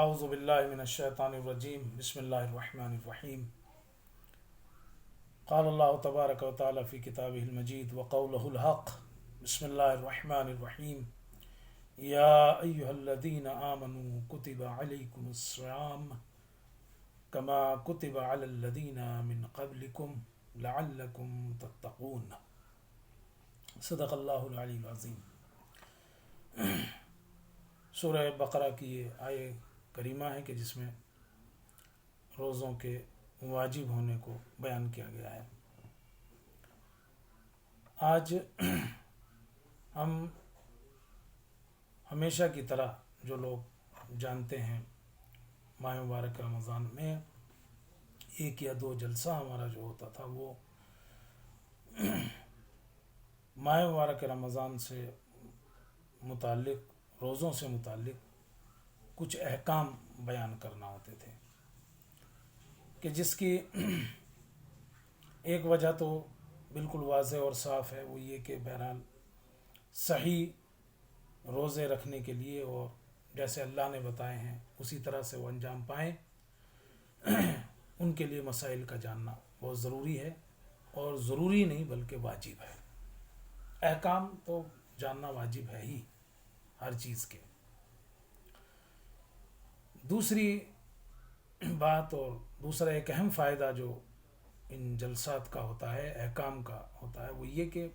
اعوذ باللہ من الشیطان الرجیم بسم اللہ الرحمن الرحیم قال اللہ تبارک و تعالی فی کتابہ المجید وقولہ الحق بسم اللہ الرحمن الرحیم یا ایہا الذین آمنوا کتب علیکم الصیام کما کتب علی الذین من قبلکم لعلکم تتقون. صدق اللہ العلی العظیم. سورہ بقرہ کی یہ آیہ کریمہ ہے کہ جس میں روزوں کے واجب ہونے کو بیان کیا گیا ہے. آج ہم ہمیشہ کی طرح جو لوگ جانتے ہیں ماہ مبارک رمضان میں ایک یا دو جلسہ ہمارا جو ہوتا تھا وہ ماہ مبارک رمضان سے متعلق روزوں سے متعلق کچھ احکام بیان کرنا ہوتے تھے کہ جس کی ایک وجہ تو بالکل واضح اور صاف ہے، وہ یہ کہ بہرحال صحیح روزے رکھنے کے لیے اور جیسے اللہ نے بتائے ہیں اسی طرح سے وہ انجام پائیں، ان کے لیے مسائل کا جاننا بہت ضروری ہے، اور ضروری نہیں بلکہ واجب ہے. احکام تو جاننا واجب ہے ہی ہر چیز کے. دوسری بات اور دوسرا ایک اہم فائدہ جو ان جلسات کا ہوتا ہے، احکام کا ہوتا ہے، وہ یہ کہ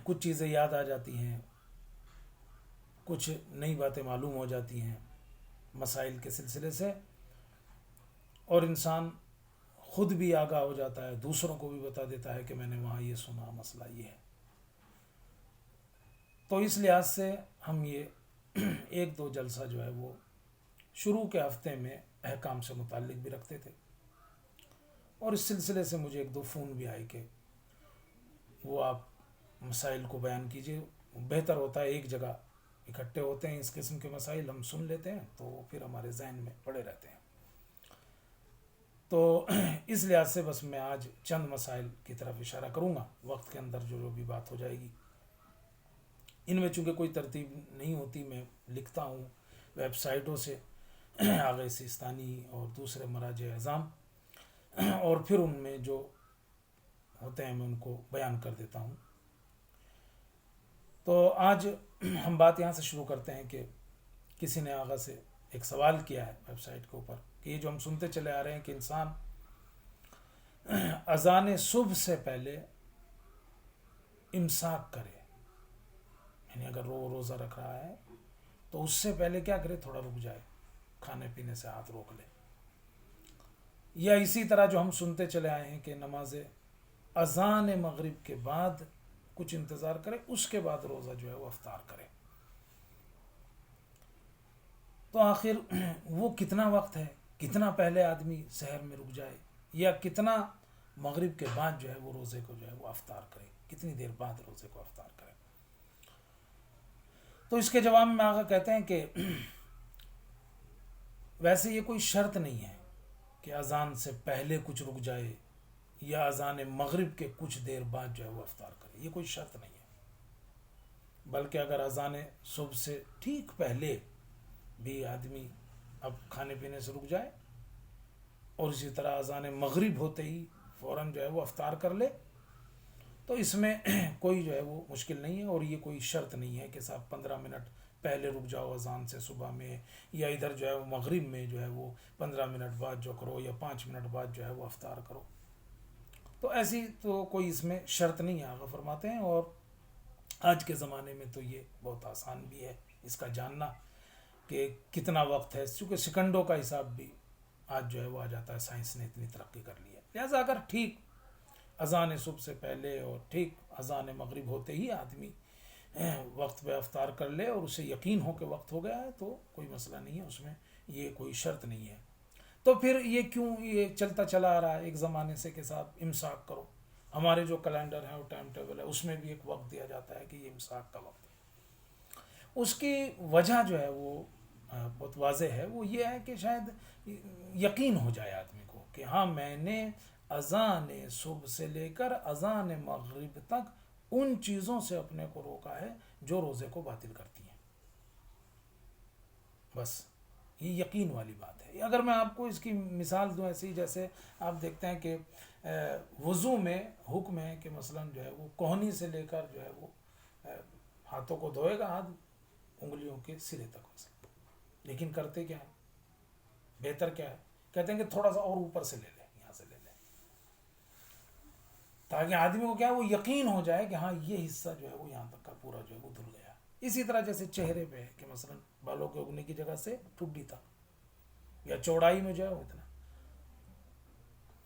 کچھ چیزیں یاد آ جاتی ہیں، کچھ نئی باتیں معلوم ہو جاتی ہیں مسائل کے سلسلے سے، اور انسان خود بھی آگاہ ہو جاتا ہے، دوسروں کو بھی بتا دیتا ہے کہ میں نے وہاں یہ سنا، مسئلہ یہ ہے. تو اس لحاظ سے ہم یہ ایک دو جلسہ جو ہے وہ شروع کے ہفتے میں احکام سے متعلق بھی رکھتے تھے، اور اس سلسلے سے مجھے ایک دو فون بھی آئے کہ وہ آپ مسائل کو بیان کیجئے. بہتر ہوتا ہے ایک جگہ اکٹھے ہوتے ہیں، اس قسم کے مسائل ہم سن لیتے ہیں تو پھر ہمارے ذہن میں پڑے رہتے ہیں. تو اس لحاظ سے بس میں آج چند مسائل کی طرف اشارہ کروں گا، وقت کے اندر جو بھی بات ہو جائے گی. ان میں چونکہ کوئی ترتیب نہیں ہوتی، میں لکھتا ہوں ویب سائٹوں سے آغا سیستانی اور دوسرے مراجع اعظام، اور پھر ان میں جو ہوتے ہیں میں ان کو بیان کر دیتا ہوں. تو آج ہم بات یہاں سے شروع کرتے ہیں کہ کسی نے آغا سے ایک سوال کیا ہے ویب سائٹ کے اوپر کہ یہ جو ہم سنتے چلے آ رہے ہیں کہ انسان اذان صبح سے پہلے امساک کرے، یعنی اگر روزہ رکھ رہا ہے تو اس سے پہلے کیا کرے، تھوڑا رک جائے، کھانے پینے سے ہاتھ روک لے. یا اسی طرح جو ہم سنتے چلے آئے ہیں کہ نماز اذان مغرب کے بعد کچھ انتظار کرے، اس کے بعد روزہ جو ہے وہ افطار کرے. تو آخر وہ کتنا وقت ہے، کتنا پہلے آدمی سحر میں رک جائے، یا کتنا مغرب کے بعد جو ہے وہ روزے کو جو ہے وہ افطار کرے، کتنی دیر بعد روزے کو افطار کرے. تو اس کے جواب میں آگے کہتے ہیں کہ ویسے یہ کوئی شرط نہیں ہے کہ اذان سے پہلے کچھ رک جائے یا اذان مغرب کے کچھ دیر بعد جو ہے وہ افطار کرے، یہ کوئی شرط نہیں ہے. بلکہ اگر اذان صبح سے ٹھیک پہلے بھی آدمی اب کھانے پینے سے رک جائے اور اسی طرح اذان مغرب ہوتے ہی فوراً جو ہے وہ افطار کر لے، تو اس میں کوئی جو ہے وہ مشکل نہیں ہے. اور یہ کوئی شرط نہیں ہے کہ صاحب 15 منٹ پہلے رک جاؤ اذان سے صبح میں، یا ادھر جو ہے وہ مغرب میں جو ہے وہ 15 منٹ بعد جو کرو، یا 5 منٹ بعد جو ہے وہ افطار کرو. تو ایسی تو کوئی اس میں شرط نہیں ہے، آقا فرماتے ہیں. اور آج کے زمانے میں تو یہ بہت آسان بھی ہے اس کا جاننا کہ کتنا وقت ہے، چونکہ سیکنڈوں کا حساب بھی آج جو ہے وہ آ جاتا ہے، سائنس نے اتنی ترقی کر لی ہے. لہٰذا اگر ٹھیک اذان صبح سے پہلے اور ٹھیک اذان مغرب ہوتے ہی آدمی وقت پہ افطار کر لے اور اسے یقین ہو کہ وقت ہو گیا ہے تو کوئی مسئلہ نہیں ہے، اس میں یہ کوئی شرط نہیں ہے. تو پھر یہ کیوں یہ چلتا چلا آ رہا ہے ایک زمانے سے کہ صاحب امساک کرو؟ ہمارے جو کیلنڈر ہے وہ ٹائم ٹیبل ہے، اس میں بھی ایک وقت دیا جاتا ہے کہ یہ امساک کا وقت ہے. اس کی وجہ جو ہے وہ بہت واضح ہے. وہ یہ ہے کہ شاید یقین ہو جائے آدمی کو کہ ہاں میں نے اذان صبح سے لے کر اذان مغرب تک ان چیزوں سے اپنے کو روکا ہے جو روزے کو باطل کرتی ہیں. بس یہ یقین والی بات ہے. اگر میں آپ کو اس کی مثال دوں ایسی، جیسے آپ دیکھتے ہیں کہ وضو میں حکم ہے کہ مثلا جو ہے وہ کوہنی سے لے کر جو ہے وہ ہاتھوں کو دھوئے گا، ہاتھ انگلیوں کے سرے تک مثلا. لیکن کرتے کیا ہے، بہتر کیا ہے، کہتے ہیں کہ تھوڑا سا اور اوپر سے لے لیں، یہاں سے لے لیں، تاکہ آدمی کو کیا ہے وہ یقین ہو جائے کہ ہاں یہ حصہ جو ہے وہ یہاں تک کا پورا جو ہے وہ دھل گیا. اسی طرح جیسے چہرے پہ ہے کہ مثلا بالوں کے اگنے کی جگہ سے ٹھڈی تک یا چوڑائی میں جو ہے اتنا،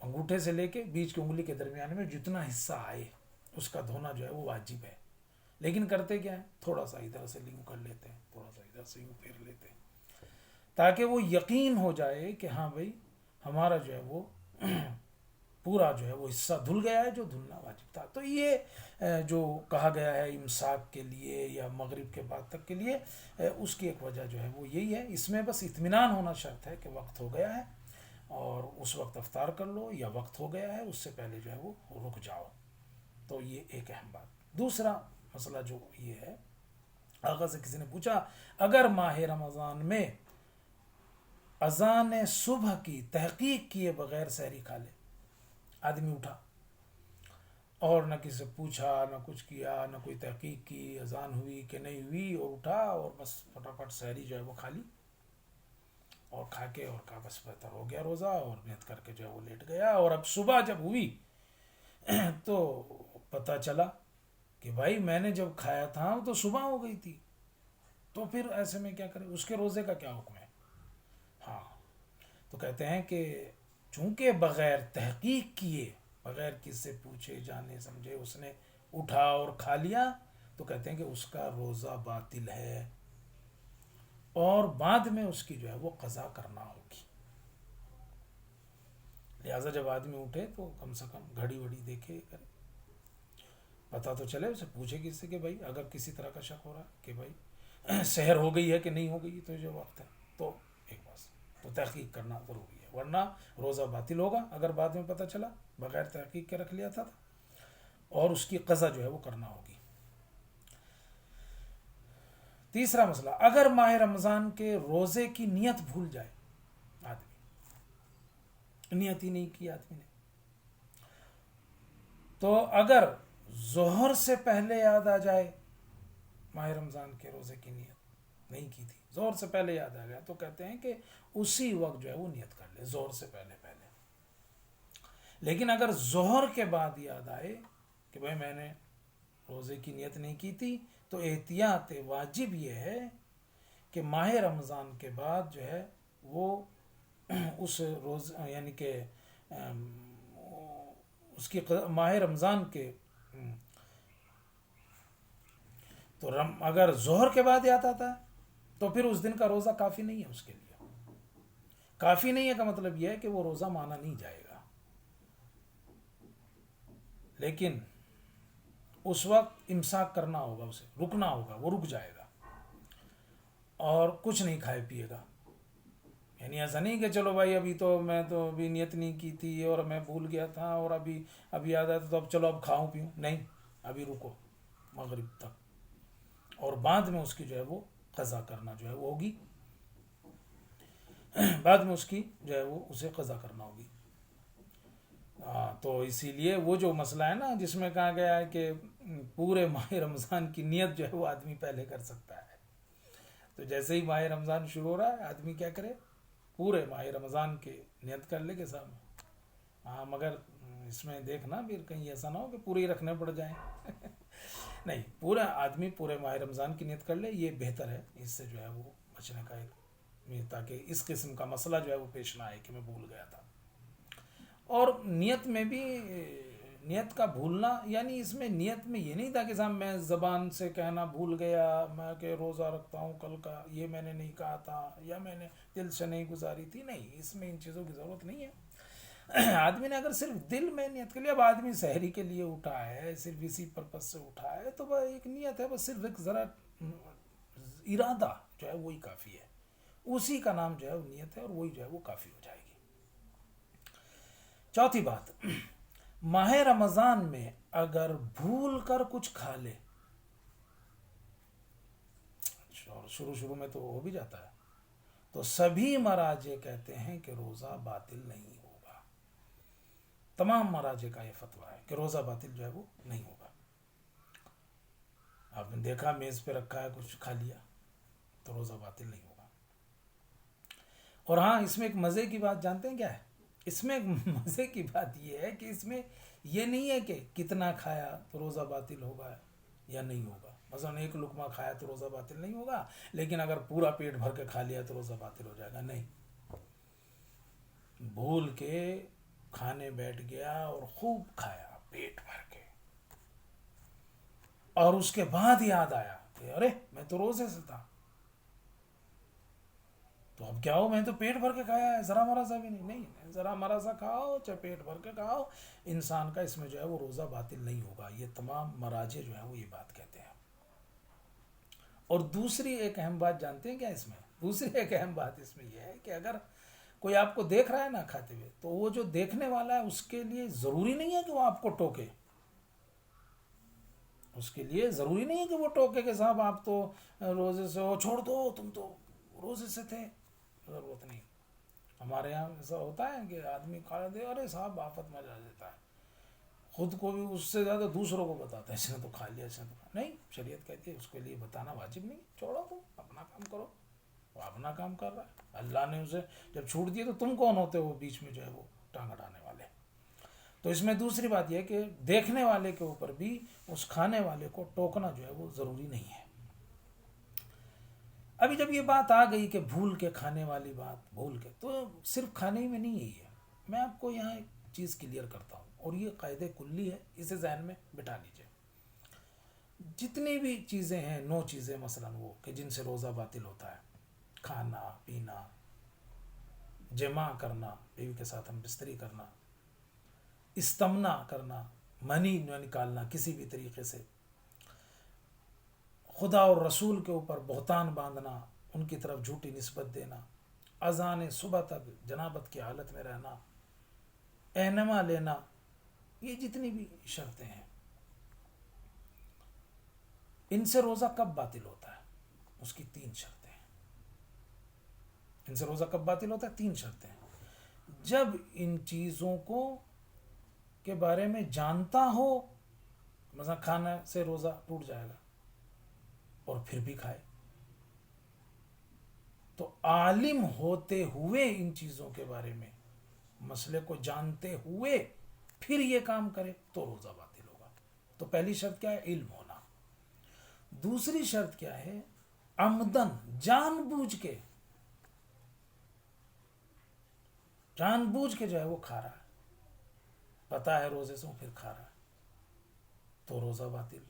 انگوٹھے سے لے کے بیچ کی انگلی کے درمیان میں جتنا حصہ آئے اس کا دھونا جو ہے وہ واجب ہے. لیکن کرتے کیا ہے، تھوڑا سا ادھر سے یوں کر لیتے ہیں، تھوڑا سا ادھر سے یوں پھیر لیتے ہیں، تاکہ وہ یقین ہو جائے کہ ہاں بھائی ہمارا جو ہے وہ پورا جو ہے وہ حصہ دھل گیا ہے جو دھلنا واجب تھا. تو یہ جو کہا گیا ہے امساک کے لیے یا مغرب کے بعد تک کے لیے، اس کی ایک وجہ جو ہے وہ یہی ہے. اس میں بس اطمینان ہونا شرط ہے کہ وقت ہو گیا ہے اور اس وقت افطار کر لو، یا وقت ہو گیا ہے اس سے پہلے جو ہے وہ رک جاؤ. تو یہ ایک اہم بات. دوسرا مسئلہ جو یہ ہے، آغاز سے کسی نے پوچھا اگر ماہ رمضان میں اذان صبح کی تحقیق کیے بغیر سحری کھا لے، آدمی اٹھا اور نہ کسی سے پوچھا، نہ کچھ کیا، نہ کوئی تحقیق کی اذان ہوئی کہ نہیں ہوئی، اور اٹھا اور بس فٹافٹ سحری جو ہے وہ کھا لی، اور کھا کے اور کہا بس بہتر ہو گیا روزہ، اور نیت کر کے جو ہے وہ لیٹ گیا. اور اب صبح جب ہوئی تو پتہ چلا کہ بھائی میں نے جب کھایا تھا تو صبح ہو گئی تھی، تو پھر ایسے میں کیا کرے، اس کے روزے کا کیا حکم ہے؟ ہاں، تو کہتے ہیں کہ چونکہ بغیر تحقیق کیے، بغیر کسی سے پوچھے جانے سمجھے اس نے اٹھا اور کھا لیا، تو کہتے ہیں کہ اس کا روزہ باطل ہے اور بعد میں اس کی جو ہے وہ قضا کرنا ہوگی. لہٰذا جب آدمی اٹھے تو کم سے کم گھڑی وڑی دیکھے کرے، پتہ تو چلے، اسے پوچھے کسی سے کہ بھائی اگر کسی طرح کا شک ہو رہا ہے کہ بھائی سحر ہو گئی ہے کہ نہیں ہو گئی، تو جو وقت ہے تو ایک بات تو تحقیق کرنا ضروری ہے، ورنہ روزہ باطل ہوگا اگر بعد میں پتہ چلا بغیر تحقیق کے رکھ لیا تھا، اور اس کی قضا جو ہے وہ کرنا ہوگی. تیسرا مسئلہ، اگر ماہ رمضان کے روزے کی نیت بھول جائے، آدمی نیت ہی نہیں کی آدمی نے، تو اگر ظہر سے پہلے یاد آ جائے ماہ رمضان کے روزے کی نیت نہیں کی تھی، ظہر سے پہلے یاد آ گیا، تو کہتے ہیں کہ اسی وقت جو ہے وہ نیت کر لے ظہر سے پہلے. لیکن اگر ظہر کے بعد یاد آئے کہ بھائی میں نے روزے کی نیت نہیں کی تھی، تو احتیاط واجب یہ ہے کہ ماہ رمضان کے بعد جو ہے وہ اس روز یعنی کہ اس کی ماہ رمضان کے تو اگر ظہر کے بعد یاد آتا ہے تو پھر اس دن کا روزہ کافی نہیں ہے اس کے لیے. کافی نہیں ہے کا مطلب یہ ہے کہ وہ روزہ مانا نہیں جائے گا، لیکن اس وقت امساک کرنا ہوگا، اسے رکنا ہوگا، وہ رک جائے گا اور کچھ نہیں کھائے پیے گا. یعنی ایسا نہیں کہ چلو بھائی ابھی تو میں تو ابھی نیت نہیں کی تھی اور میں بھول گیا تھا اور ابھی یاد آیا تو اب چلو اب کھاؤں پیوں، نہیں، ابھی رکو مغرب تک، اور بعد میں اس کی جو ہے وہ قضا کرنا جو ہے وہ ہوگی، بعد میں اس کی جو ہے وہ اسے قضا کرنا ہوگی. تو اسی لیے وہ جو مسئلہ ہے نا جس میں کہا گیا ہے کہ پورے ماہ رمضان کی نیت جو ہے وہ آدمی پہلے کر سکتا ہے، تو جیسے ہی ماہ رمضان شروع ہو رہا ہے آدمی کیا کرے، پورے ماہ رمضان کی نیت کر لے کے سامنے. ہاں مگر اس میں دیکھنا پھر کہیں ایسا نہ ہو کہ پورے ہی رکھنے پڑ جائیں نہیں، پورا آدمی پورے ماہ رمضان کی نیت کر لے، یہ بہتر ہے، اس سے جو ہے وہ بچنے کا ایک، تاکہ اس قسم کا مسئلہ جو ہے وہ پیش نہ آئے کہ میں بھول گیا تھا. اور نیت میں بھی نیت کا بھولنا، یعنی اس میں نیت میں یہ نہیں تھا کہ صاحب میں زبان سے کہنا بھول گیا، میں کہ روزہ رکھتا ہوں کل کا، یہ میں نے نہیں کہا تھا یا میں نے دل سے نہیں گزاری تھی، نہیں، اس میں ان چیزوں کی ضرورت نہیں ہے. آدمی نے اگر صرف دل میں نیت کر لیا، اب آدمی سحری کے لیے اٹھا ہے، صرف اسی پرپس سے اٹھا ہے، تو وہ ایک نیت ہے، بس صرف ایک ذرا ارادہ جو ہے وہی کافی ہے، اسی کا نام جو ہے وہ نیت ہے، اور وہی جو ہے وہ کافی ہو جائے گی. چوتھی بات، ماہ رمضان میں اگر بھول کر کچھ کھا لے، اور شروع میں تو ہو بھی جاتا ہے، تو سبھی مراجع کہتے ہیں کہ روزہ باطل نہیں ہوگا. تمام مراجع کا یہ فتویٰ ہے کہ روزہ باطل جو ہے وہ نہیں ہوگا. آپ نے دیکھا میز پہ رکھا ہے کچھ کھا لیا تو روزہ باطل نہیں ہوگا. اور ہاں اس میں ایک مزے کی بات جانتے ہیں کیا ہے؟ اس میں ایک مزے کی بات یہ ہے کہ اس میں یہ نہیں ہے کہ کتنا کھایا تو روزہ باطل ہوگا یا نہیں ہوگا. مثلا ایک لقمہ کھایا تو روزہ باطل نہیں ہوگا، لیکن اگر پورا پیٹ بھر کے کھا لیا تو روزہ باطل ہو جائے گا. نہیں، بھول کے کھانے بیٹھ گیا اور خوب کھایا پیٹ بھر کے، اور اس کے بعد یاد آیا کہ ارے میں تو روزے سے تھا، تو اب کیا ہو، میں تو پیٹ بھر کے کھایا ہے، ذرا مرا سا بھی نہیں. نہیں، ذرا مرا سا کھاؤ چاہے پیٹ بھر کے کھاؤ، انسان کا اس میں جو ہے وہ روزہ باطل نہیں ہوگا. یہ تمام مراجع جو ہے وہ یہ بات کہتے ہیں. اور دوسری ایک اہم بات جانتے ہیں کیا اس میں؟ دوسری ایک اہم بات اس میں یہ ہے کہ اگر کوئی آپ کو دیکھ رہا ہے نا کھاتے ہوئے، تو وہ جو دیکھنے والا ہے اس کے لیے ضروری نہیں ہے کہ وہ آپ کو ٹوکے. اس کے لیے ضروری نہیں ہے کہ وہ ٹوکے کہ صاحب آپ تو روزے سے ہو، چھوڑ دو، تم تو روزے سے تھے. ضرورت نہیں. ہمارے یہاں ایسا ہوتا ہے کہ آدمی کھا دے، ارے صاحب آفت میں جا دیتا ہے، خود کو بھی اس سے زیادہ دوسروں کو بتاتا ہے اس نے تو کھا لیا، اس نے تو کھا. نہیں، شریعت کہتی ہے اس کے لیے بتانا واجب نہیں. چھوڑو، تم اپنا کام کرو. وہ اپنا کام کر رہا ہے، اللہ نے اسے جب چھوڑ دیا تو تم کون ہوتے ہو بیچ میں جو ہے وہ ٹانگ اڑانے والے. تو اس میں دوسری بات یہ ہے کہ دیکھنے والے کے اوپر بھی اس کھانے والے کو ٹوکنا جو ہے وہ ضروری نہیں ہے. ابھی جب یہ بات آ گئی کہ بھول کے کھانے والی بات، بھول کے، تو صرف کھانے ہی میں نہیں یہی ہے. میں آپ کو یہاں ایک چیز کلیئر کرتا ہوں، اور یہ قاعدہ کلی ہے، اسے ذہن میں بٹھا لیجئے. جتنی بھی چیزیں ہیں، 9 چیزیں مثلا وہ کہ جن سے روزہ باطل ہوتا ہے: کھانا پینا، جمع کرنا، بیوی کے ساتھ ہم بستری کرنا، استمنا کرنا، منی نکالنا کسی بھی طریقے سے، خدا اور رسول کے اوپر بہتان باندھنا، ان کی طرف جھوٹی نسبت دینا، اذان صبح تک جنابت کی حالت میں رہنا، احنما لینا، یہ جتنی بھی شرطیں ہیں، ان سے روزہ کب باطل ہوتا ہے؟ اس کی 3 شرطیں ہیں. ان سے روزہ کب باطل ہوتا ہے؟ 3 شرطیں ہیں. جب ان چیزوں کو کے بارے میں جانتا ہو، مثلا کھانا سے روزہ ٹوٹ جائے گا اور پھر بھی کھائے، تو عالم ہوتے ہوئے ان چیزوں کے بارے میں مسئلے کو جانتے ہوئے پھر یہ کام کرے تو روزہ باطل ہوگا. تو پہلی شرط کیا ہے؟ علم ہونا. دوسری شرط کیا ہے؟ عمدن، جان بوجھ کے جو ہے وہ کھا رہا ہے، پتا ہے روزے سے پھر کھا رہا ہے، تو روزہ باطل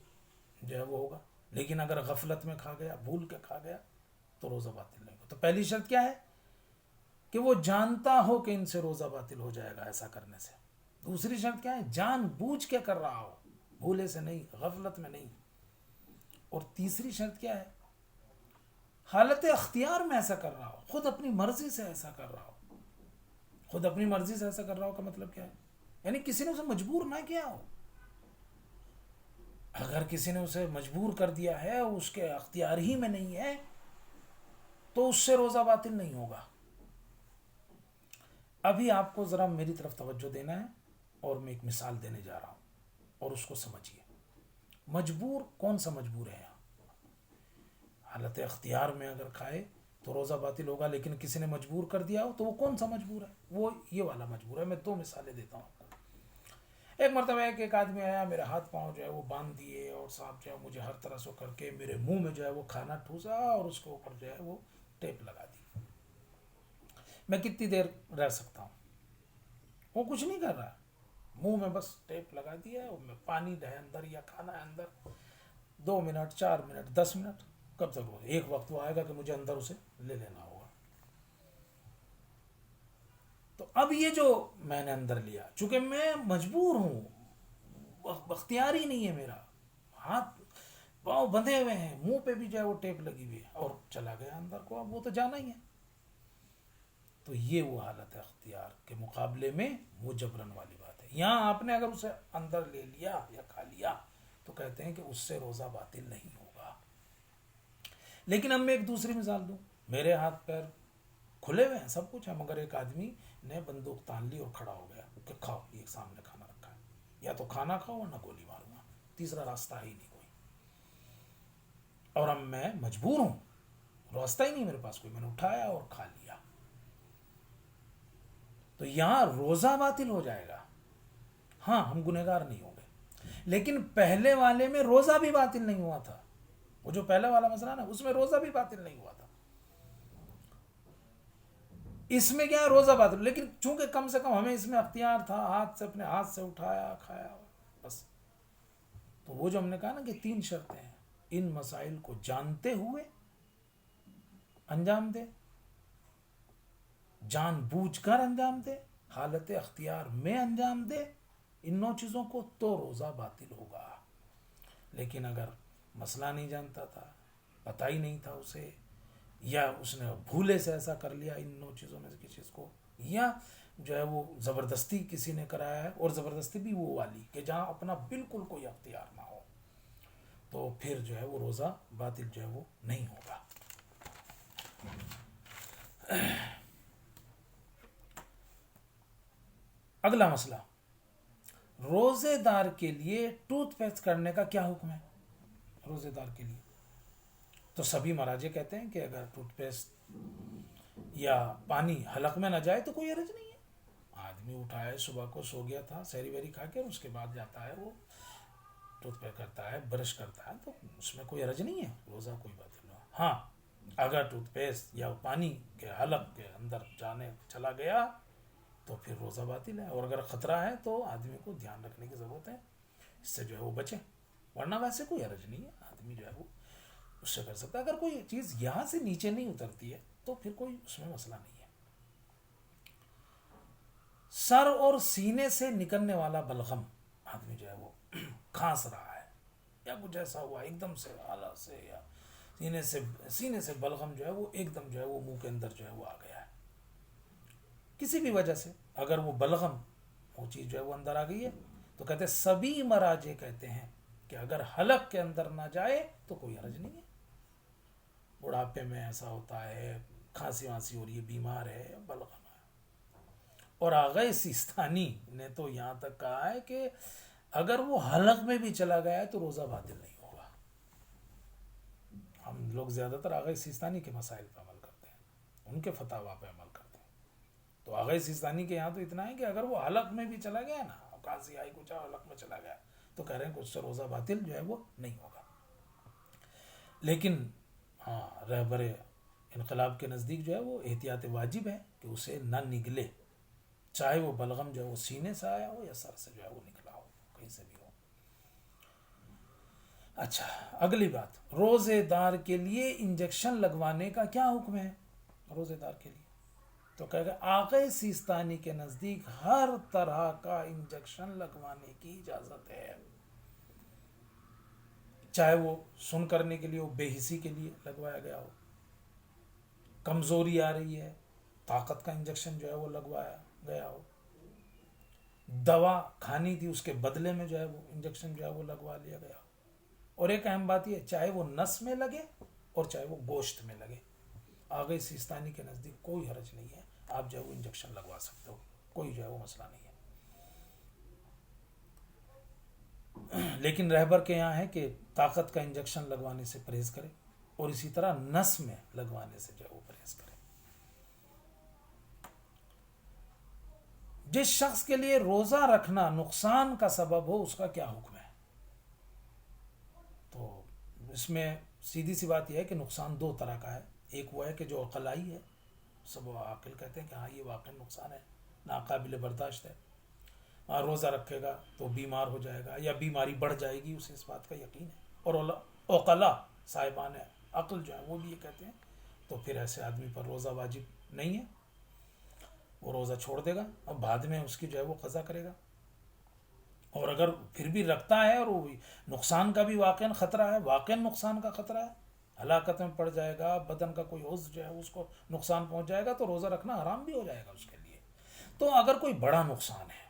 جو ہے وہ ہوگا. لیکن اگر غفلت میں کھا گیا، بھول کے کھا گیا، تو روزہ باطل نہیں ہوگا. تو پہلی شرط کیا ہے؟ کہ وہ جانتا ہو کہ ان سے روزہ باطل ہو جائے گا ایسا کرنے سے. دوسری شرط کیا ہے؟ جان بوجھ کے کر رہا ہو، بھولے سے نہیں، غفلت میں نہیں. اور تیسری شرط کیا ہے؟ حالت اختیار میں ایسا کر رہا ہو، خود اپنی مرضی سے ایسا کر رہا ہو. خود اپنی مرضی سے ایسا کر رہا ہو کا مطلب کیا ہے؟ یعنی کسی نے اسے مجبور نہ کیا ہو. اگر کسی نے اسے مجبور کر دیا ہے، اس کے اختیار ہی میں نہیں ہے، تو اس سے روزہ باطل نہیں ہوگا. ابھی آپ کو ذرا میری طرف توجہ دینا ہے، اور میں ایک مثال دینے جا رہا ہوں، اور اس کو سمجھیے. مجبور کون سا مجبور ہے یہاں؟ حالت اختیار میں اگر کھائے تو روزہ باطل ہوگا، لیکن کسی نے مجبور کر دیا ہو تو وہ کون سا مجبور ہے؟ وہ یہ والا مجبور ہے. میں 2 مثالیں دیتا ہوں. ایک مرتبہ ایک آدمی آیا، میرے ہاتھ پاؤں جو ہے وہ باندھ دیے، اور صاحب جو ہے مجھے ہر طرح سے کر کے میرے منہ میں جو ہے وہ کھانا ٹھوسا، اور اس کے اوپر جو ہے وہ ٹیپ لگا دی. میں کتنی دیر رہ سکتا ہوں؟ وہ کچھ نہیں کر رہا، منہ میں بس ٹیپ لگا دیا ہے، میں پانی ہے اندر یا کھانا ہے اندر. 2 منٹ، 4 منٹ، 10 منٹ، کب تک ہو؟ ایک وقت وہ آئے گا کہ مجھے اندر اسے لے لینا ہوگا. تو اب یہ جو میں نے اندر لیا، چونکہ میں مجبور ہوں، اختیار ہی نہیں ہے میرا، ہاتھ پاؤں بندھے ہوئے ہیں، منہ پہ بھی جو ہے وہ ٹیپ لگی ہوئی ہے، اور چلا گیا اندر کو، اب وہ تو جانا ہی ہے. تو یہ وہ حالت اختیار کے مقابلے میں وہ جبرن والی بات ہے. یہاں آپ نے اگر اسے اندر لے لیا یا کھا لیا تو کہتے ہیں کہ اس سے روزہ باطل نہیں ہوگا. لیکن اب میں ایک دوسری مثال دوں. میرے ہاتھ پیر کھلے ہوئے ہیں، سب کچھ ہے، مگر ایک آدمی نے بندوق تان لی اور کھڑا ہو گیا کہ کھاؤ، یہ سامنے کھانا رکھا ہے، یا تو کھانا کھاؤ ورنہ گولی ماروں گا، تیسرا راستہ ہی نہیں کوئی، اور اب میں مجبور ہوں، راستہ ہی نہیں میرے پاس کوئی، میں نے اٹھایا اور کھا لیا. تو یہاں روزہ باطل ہو جائے گا. ہاں ہم گنہگار نہیں ہوں گے، لیکن پہلے والے میں روزہ بھی باطل نہیں ہوا تھا. وہ جو پہلے والا مسئلہ نا، اس میں روزہ بھی باطل نہیں ہوا تھا. اس میں کیا ہے، روزہ باطل، لیکن چونکہ کم سے کم ہمیں اس میں اختیار تھا، ہاتھ سے اپنے ہاتھ سے اٹھایا کھایا بس. تو وہ جو ہم نے کہا نا کہ 3 شرطیں ہیں، ان مسائل کو جانتے ہوئے انجام دے، جان بوجھ کر انجام دے، حالت اختیار میں انجام دے، ان 9 چیزوں کو، تو روزہ باطل ہوگا. لیکن اگر مسئلہ نہیں جانتا تھا، پتہ ہی نہیں تھا اسے، یا اس نے بھولے سے ایسا کر لیا ان 9 چیزوں میں سے کسی چیز کو، یا جو ہے وہ زبردستی کسی نے کرایا ہے، اور زبردستی بھی وہ والی کہ جہاں اپنا بالکل کوئی اختیار نہ ہو، تو پھر جو ہے وہ روزہ باطل جو ہے وہ نہیں ہوگا. اگلا مسئلہ، روزے دار کے لیے ٹوتھ پیسٹ کرنے کا کیا حکم ہے؟ روزے دار کے لیے تو سبھی مراجع کہتے ہیں کہ اگر ٹوتھ پیسٹ یا پانی حلق میں نہ جائے تو کوئی حرج نہیں ہے. آدمی اٹھائے، صبح کو سو گیا تھا سحری ویری کھا کے، اس کے بعد جاتا ہے وہ ٹوتھ پیسٹ کرتا ہے، برش کرتا ہے، تو اس میں کوئی حرج نہیں ہے، روزہ کوئی بات نہیں. ہاں اگر ٹوتھ پیسٹ یا پانی کے حلق کے اندر جانے چلا گیا تو پھر روزہ باطل ہے، اور اگر خطرہ ہے تو آدمی کو دھیان رکھنے کی ضرورت ہے، اس سے جو ہے وہ بچے، ورنہ ویسے کوئی حرج نہیں ہے، آدمی جو ہے وہ اس سے کر سکتا ہے. اگر کوئی چیز یہاں سے نیچے نہیں اترتی ہے تو پھر کوئی اس میں مسئلہ نہیں ہے. سر اور سینے سے نکلنے والا بلغم، آدمی جو ہے وہ کھانس رہا ہے یا کچھ ایسا ہوا ایک دم سے آلہ سے یا سینے سے بلغم جو ہے وہ ایک دم جو ہے وہ منہ کے اندر جو ہے وہ آ گیا ہے کسی بھی وجہ سے، اگر وہ بلغم وہ چیز جو ہے وہ اندر آ گئی ہے، تو کہتے ہیں سبھی مراجع کہتے ہیں کہ اگر حلق کے اندر نہ جائے تو کوئی حرج نہیں ہے. بڑھاپے میں ایسا ہوتا ہے، کھانسی وانسی ہو رہی ہے، بیمار ہے، بلغم ہے. اور آغا سیستانی نے تو یہاں تک کہا ہے کہ اگر وہ حلق میں بھی چلا گیا ہے تو روزہ باطل نہیں ہوگا. ہم لوگ زیادہ تر آغا سیستانی کے مسائل پہ عمل کرتے ہیں، ان کے فتاوا پہ عمل کرتے ہیں. تو آغا سیستانی کے یہاں تو اتنا ہے کہ اگر وہ حلق میں بھی چلا گیا نا، کھانسی آئی کچھ حلق میں چلا گیا، تو کہہ رہے ہیں کہ اس سے روزہ باطل جو ہے وہ نہیں ہوگا. لیکن ہاں رہبر انقلاب کے نزدیک جو ہے وہ احتیاط واجب ہے کہ اسے نہ نگلے، چاہے وہ بلغم جو ہے وہ سینے سے آیا ہو یا سر سے جو ہے وہ نکلا ہو، کہیں سے بھی ہو. اچھا اگلی بات، روزے دار کے لیے انجیکشن لگوانے کا کیا حکم ہے؟ روزے دار کے لیے تو کہے گا آقا سیستانی کے نزدیک ہر طرح کا انجیکشن لگوانے کی اجازت ہے، چاہے وہ سن کرنے کے لیے ہو، بے حسی کے لیے لگوایا گیا ہو، کمزوری آ رہی ہے، طاقت کا انجیکشن جو ہے وہ لگوایا گیا ہو، دوا کھانی تھی اس کے بدلے میں جو ہے وہ انجیکشن جو ہے وہ لگوا لیا گیا ہو. اور ایک اہم بات یہ، چاہے وہ نس میں لگے اور چاہے وہ گوشت میں لگے، آگے سیستانی کے نزدیک کوئی حرج نہیں ہے، آپ جو ہے وہ انجیکشن لگوا سکتے ہو، کوئی جو ہے وہ مسئلہ نہیں ہے. لیکن رہبر کے یہاں ہے کہ طاقت کا انجیکشن لگوانے سے پرہیز کرے، اور اسی طرح نس میں لگوانے سے جو ہے وہ پرہیز کرے. جس شخص کے لیے روزہ رکھنا نقصان کا سبب ہو اس کا کیا حکم ہے؟ تو اس میں سیدھی سی بات یہ ہے کہ نقصان 2 طرح کا ہے. ایک وہ ہے کہ جو عقلائی ہے، سب عاقل کہتے ہیں کہ ہاں یہ واقعی نقصان ہے، ناقابل برداشت ہے، روزہ رکھے گا تو بیمار ہو جائے گا یا بیماری بڑھ جائے گی، اسے اس بات کا یقین ہے. اور عقلاء صاحبان عقل جو ہے وہ بھی یہ کہتے ہیں، تو پھر ایسے آدمی پر روزہ واجب نہیں ہے، وہ روزہ چھوڑ دے گا اور بعد میں اس کی جو ہے وہ قضا کرے گا. اور اگر پھر بھی رکھتا ہے اور وہ نقصان کا بھی واقعاً خطرہ ہے، واقعاً نقصان کا خطرہ ہے، ہلاکت میں پڑ جائے گا، بدن کا کوئی عضو جو ہے اس کو نقصان پہنچ جائے گا، تو روزہ رکھنا حرام بھی ہو جائے گا اس کے لیے. تو اگر کوئی بڑا نقصان ہے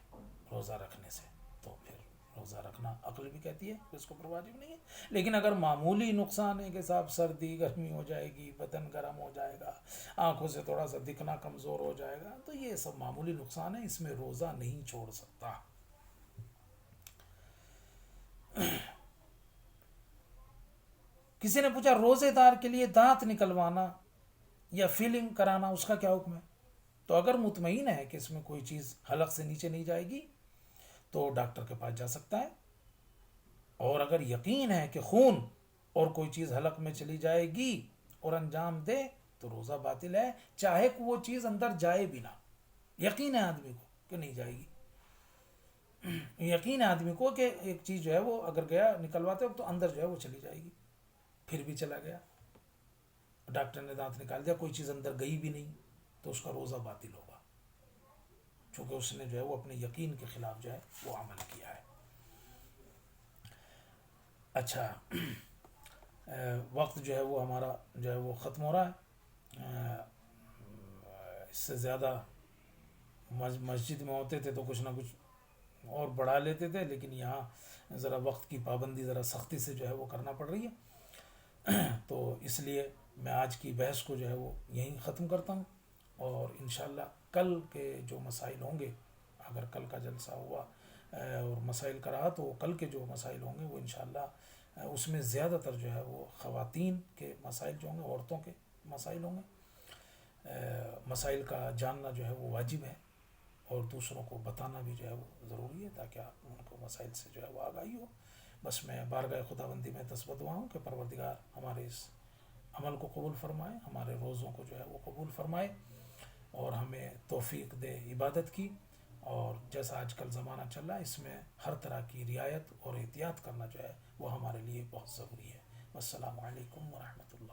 روزہ رکھنے سے تو پھر روزہ رکھنا عقل بھی کہتی ہے کہ اس کو پر واجب نہیں ہے. لیکن اگر معمولی نقصان ہے کہ صاحب سردی گرمی ہو جائے گی، بدن گرم ہو جائے گا، آنکھوں سے تھوڑا سا دکھنا کمزور ہو جائے گا، تو یہ سب معمولی نقصان ہے، اس میں روزہ نہیں چھوڑ سکتا. کسی نے پوچھا روزے دار کے لیے دانت نکلوانا یا فیلنگ کرانا اس کا کیا حکم ہے؟ تو اگر مطمئن ہے کہ اس میں کوئی چیز حلق سے نیچے نہیں جائے گی تو ڈاکٹر کے پاس جا سکتا ہے، اور اگر یقین ہے کہ خون اور کوئی چیز حلق میں چلی جائے گی اور انجام دے تو روزہ باطل ہے، چاہے وہ چیز اندر جائے بھی نہ. یقین ہے آدمی کو کہ نہیں جائے گی، یقین ہے آدمی کو کہ ایک چیز جو ہے وہ اگر گیا نکلواتے وقت تو اندر جو ہے وہ چلی جائے گی، پھر بھی چلا گیا، ڈاکٹر نے دانت نکال دیا، کوئی چیز اندر گئی بھی نہیں، تو اس کا روزہ باطل ہوگا، چونکہ اس نے جو ہے وہ اپنے یقین کے خلاف جو ہے وہ عمل کیا ہے. اچھا، وقت جو ہے وہ ہمارا جو ہے وہ ختم ہو رہا ہے. اس سے زیادہ مسجد میں ہوتے تھے تو کچھ نہ کچھ اور بڑھا لیتے تھے، لیکن یہاں ذرا وقت کی پابندی ذرا سختی سے جو ہے وہ کرنا پڑ رہی ہے، تو اس لیے میں آج کی بحث کو جو ہے وہ یہیں ختم کرتا ہوں. اور انشاءاللہ کل کے جو مسائل ہوں گے، اگر کل کا جلسہ ہوا اور مسائل کا رہا تو کل کے جو مسائل ہوں گے وہ انشاءاللہ اس میں زیادہ تر جو ہے وہ خواتین کے مسائل جو ہوں گے، عورتوں کے مسائل ہوں گے. مسائل کا جاننا جو ہے وہ واجب ہے، اور دوسروں کو بتانا بھی جو ہے وہ ضروری ہے تاکہ ان کو مسائل سے جو ہے وہ آگاہی ہو. بس میں بارگاہ خداوندی میں دستبد دعا ہوں کہ پروردگار ہمارے اس عمل کو قبول فرمائے، ہمارے روزوں کو جو ہے وہ قبول فرمائے، اور ہمیں توفیق دے عبادت کی. اور جیسا آج کل زمانہ چل رہا ہے اس میں ہر طرح کی رعایت اور احتیاط کرنا جو ہے وہ ہمارے لیے بہت ضروری ہے. السلام علیکم ورحمۃ اللہ.